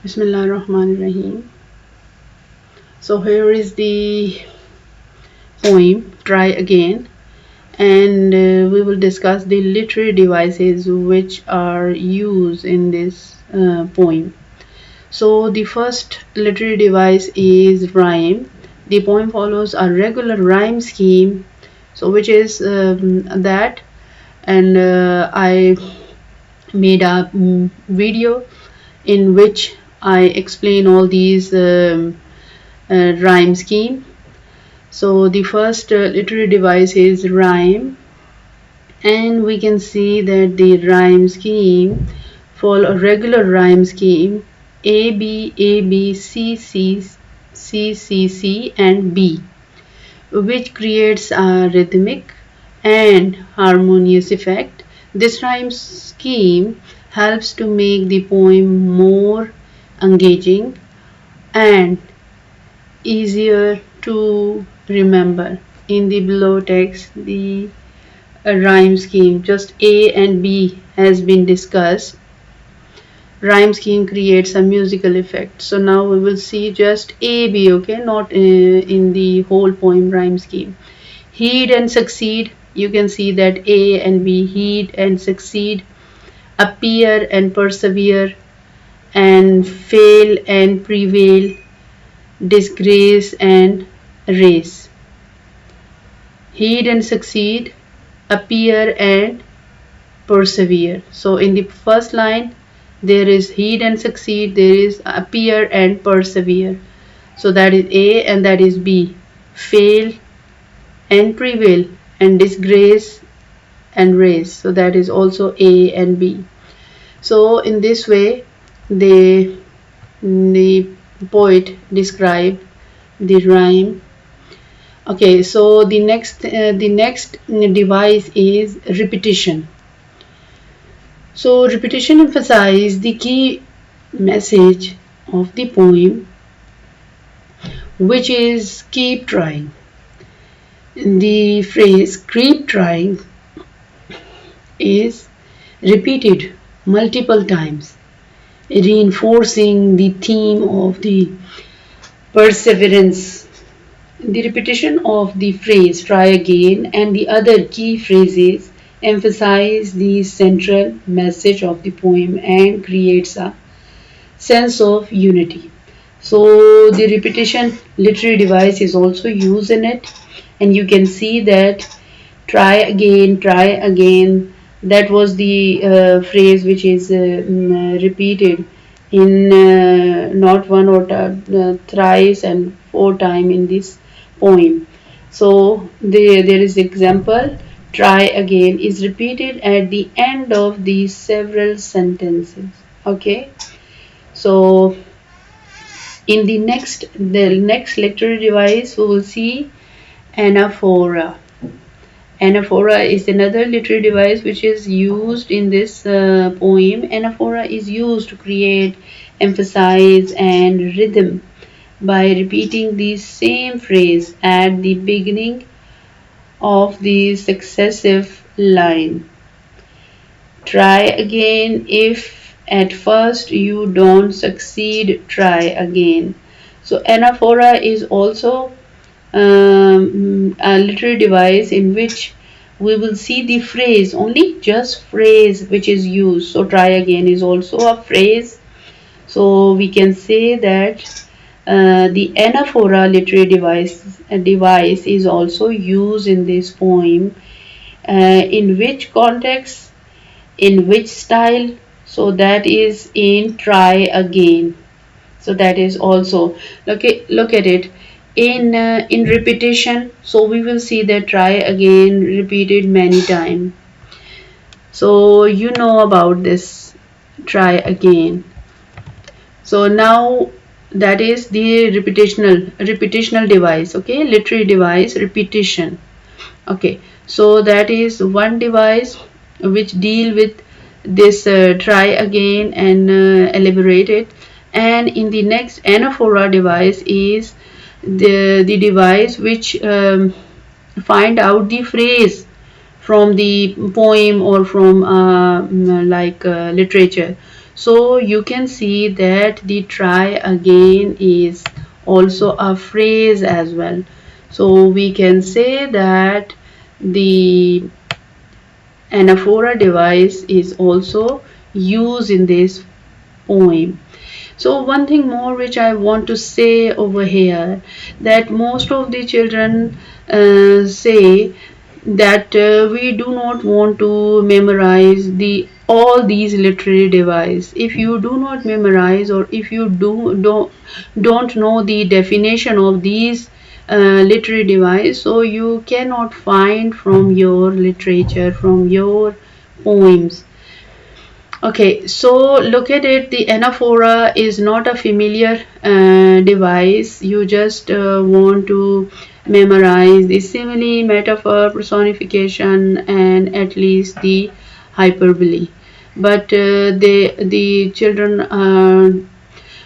Bismillahirrahmanirrahim. So here is the poem Try Again, and we will discuss the literary devices which are used in this poem. So the first literary device is rhyme. The poem follows a regular rhyme scheme, so which is that, and I made a video in which I explain all these rhyme scheme. So the first literary device is rhyme, and we can see that the rhyme scheme follow a regular rhyme scheme A B A B C C C C C and B, which creates a rhythmic and harmonious effect. This rhyme scheme helps to make the poem more engaging and easier to remember. In the below text, the rhyme scheme, just A and B has been discussed. Rhyme scheme creates a musical effect. So now we will see just A, B, okay, not in the whole poem rhyme scheme. Heed and succeed, you can see that A and B, heed and succeed, appear and persevere, and fail and prevail, disgrace and race. Heed and succeed, appear and persevere. So in the first line there is heed and succeed, there is appear and persevere. So that is A and that is B. Fail and prevail and disgrace and race. So that is also A and B. So in this way the poet described the rhyme. Okay, so the next device is repetition. So repetition emphasizes the key message of the poem, which is keep trying. The phrase keep trying is repeated multiple times, reinforcing the theme of the perseverance. The repetition of the phrase try again and the other key phrases emphasize the central message of the poem and creates a sense of unity. So the repetition literary device is also used in it, and you can see that try again, that was the phrase which is repeated in not one or thrice and four times in this poem. So there is example try again is repeated at the end of these several sentences. Okay, so in the next literary device we will see anaphora. Anaphora is another literary device which is used in this poem. Anaphora is used to create, emphasize, and rhythm by repeating the same phrase at the beginning of the successive line. Try again. If at first you don't succeed, try again. So anaphora is also a literary device in which we will see the phrase, only just phrase which is used. So try again is also a phrase. So we can say that the anaphora literary device is also used in this poem. In which context, in which style? So that is in try again. So that is also look at it in repetition. So we will see that try again repeated many times. So you know about this try again. So now that is the repetitional device. Okay, literary device repetition. Okay, so that is one device which deal with this try again and elaborate it. And in the next anaphora device is the device which find out the phrase from the poem or from literature. So you can see that the try again is also a phrase as well. So we can say that the anaphora device is also used in this poem. So one thing more which I want to say over here, that most of the children say that we do not want to memorize the all these literary device. If you do not memorize, or if you don't know the definition of these literary device, so you cannot find from your literature, from your poems. Okay, so look at it. The anaphora is not a familiar device. You just want to memorize the simile, metaphor, personification, and at least the hyperbole. But the children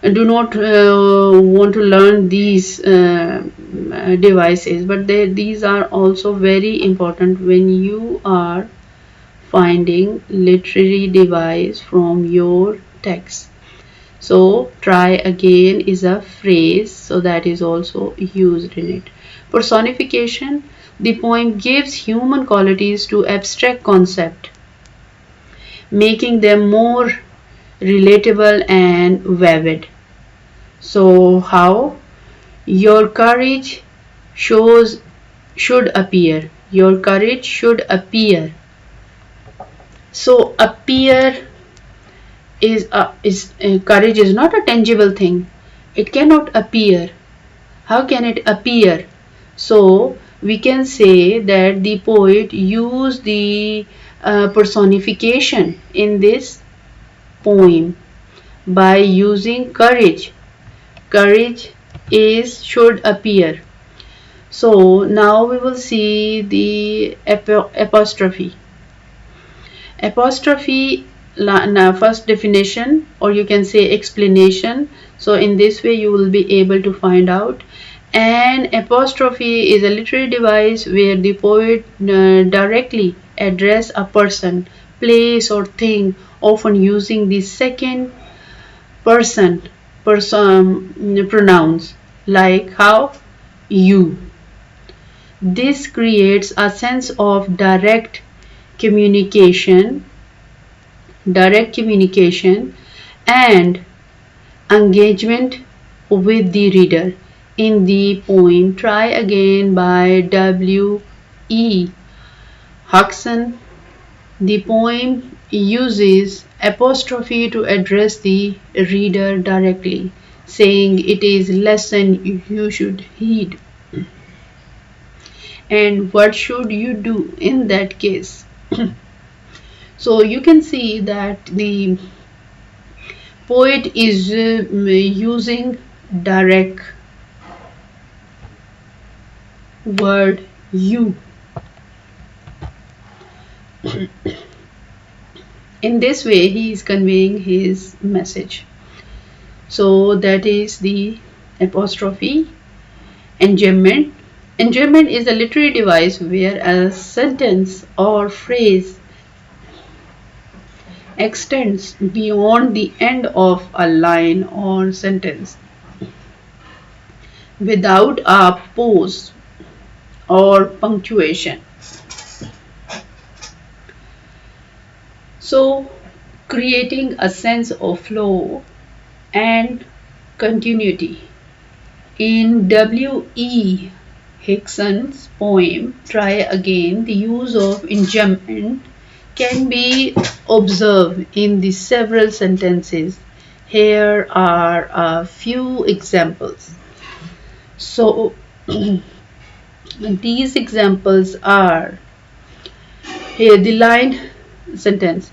do not want to learn these devices. But these are also very important when you are finding literary device from your text. So try again is a phrase, so that is also used in it. Personification, the poem gives human qualities to abstract concept, making them more relatable and vivid. So how? Your courage shows should appear. Your courage should appear. So appear is courage is not a tangible thing. It cannot appear. How can it appear? So we can say that the poet used the personification in this poem by using courage. Courage is should appear. So now we will see the apostrophe. Apostrophe, first definition, or you can say explanation. So in this way you will be able to find out. An apostrophe is a literary device where the poet directly address a person, place, or thing, often using the second person pronouns, like how? You. This creates a sense of direct communication and engagement with the reader. In the poem Try Again by W.E. Hickson, the poem uses apostrophe to address the reader directly, saying it is lesson you should heed. And what should you do in that case? So you can see that the poet is using direct word you. In this way he is conveying his message. So that is the apostrophe. Enjambment. Enjambment is a literary device where a sentence or phrase extends beyond the end of a line or sentence without a pause or punctuation. So, creating a sense of flow and continuity. In W.E. Hickson's poem Try Again, the use of enjambment can be observed in the several sentences. Here are a few examples. So these examples are, here the line sentence: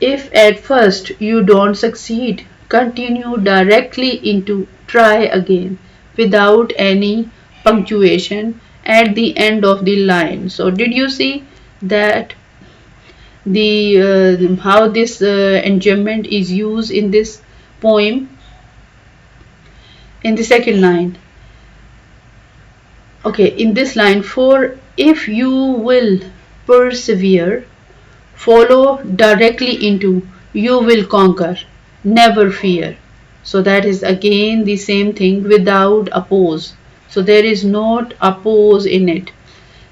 if at first you don't succeed, continue directly into try again without any punctuation at the end of the line. So did you see that the how this enjambment is used in this poem? In the second line, okay, in this line, for if you will persevere, follow directly into You will conquer, never fear. So that is again the same thing without a pause. So there is not a pause in it.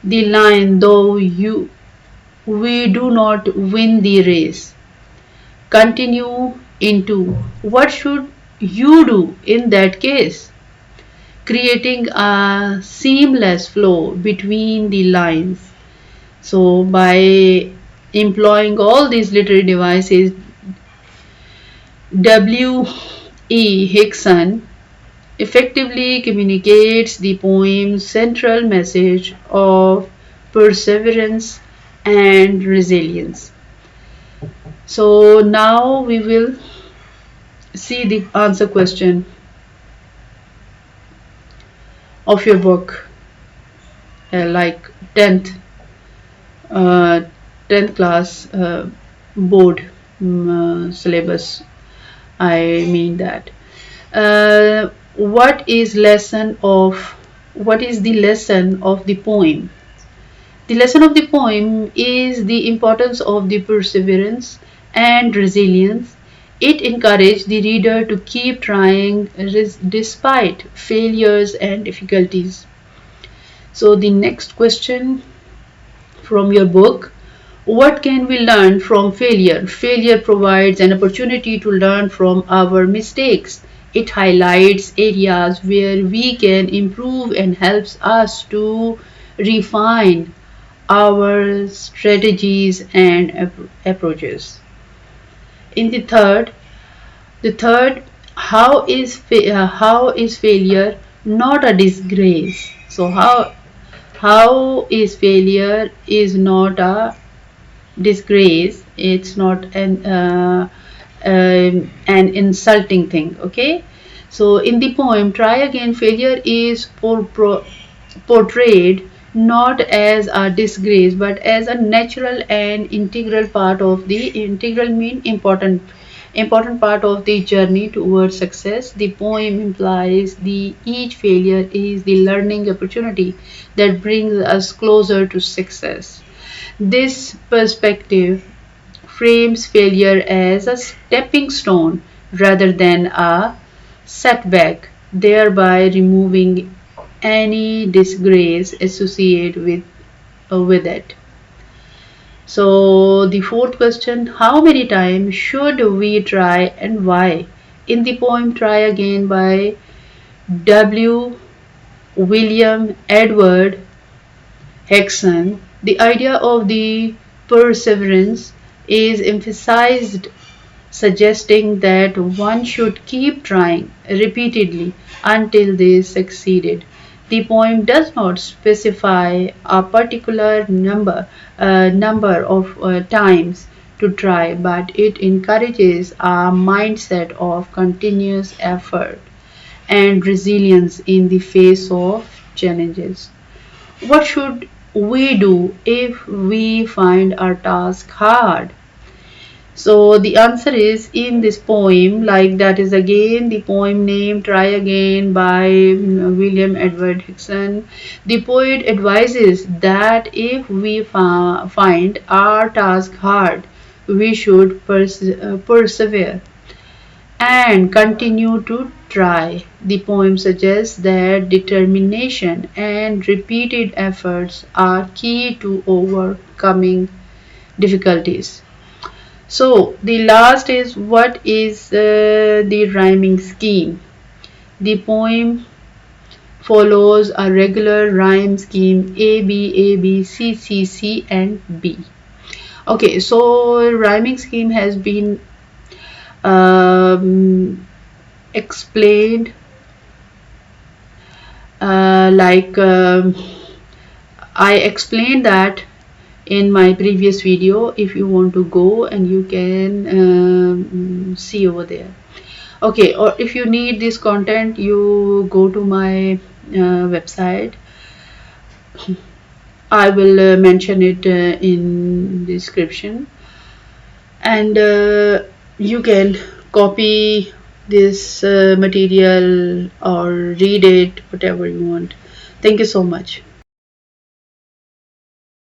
The line, though we do not win the race, continue into what should you do in that case? Creating a seamless flow between the lines. So by employing all these literary devices, W. E. Hickson effectively communicates the poem's central message of perseverance and resilience. So now we will see the answer question of your book, like 10th uh, 10th class board syllabus. I mean that. Uh, what is lesson of what is the lesson of the poem? The lesson of the poem is the importance of the perseverance and resilience. It encourages the reader to keep trying despite failures and difficulties. So the next question from your book: what can we learn from failure? Failure provides an opportunity to learn from our mistakes. It highlights areas where we can improve and helps us to refine our strategies and approaches. In the third, how is failure not a disgrace? So how is failure is not a disgrace, it's not an insulting thing. Okay, so in the poem Try Again, failure is portrayed not as a disgrace but as a natural and integral part of the integral mean important part of the journey towards success. The poem implies the each failure is the learning opportunity that brings us closer to success. This perspective frames failure as a stepping stone rather than a setback, thereby removing any disgrace associated with it. So the fourth question: how many times should we try and why? In the poem Try Again by W. William Edward Hickson, the idea of the perseverance is emphasized, suggesting that one should keep trying repeatedly until they succeeded. The poem does not specify a particular number of times to try, but it encourages a mindset of continuous effort and resilience in the face of challenges. What should we do if we find our task hard? So the answer is in this poem, like that is again the poem name Try Again by William Edward Hickson. The poet advises that if we find our task hard, we should persevere and continue to try. The poem suggests that determination and repeated efforts are key to overcoming difficulties. So the last is what is the rhyming scheme? The poem follows a regular rhyme scheme: A B A B C C C and B. Okay, so rhyming scheme has been explained like I explained that in my previous video. If you want to go and you can see over there. Okay, or if you need this content, you go to my website. I will mention it in description, and you can copy this material or read it, whatever you want. Thank you so much.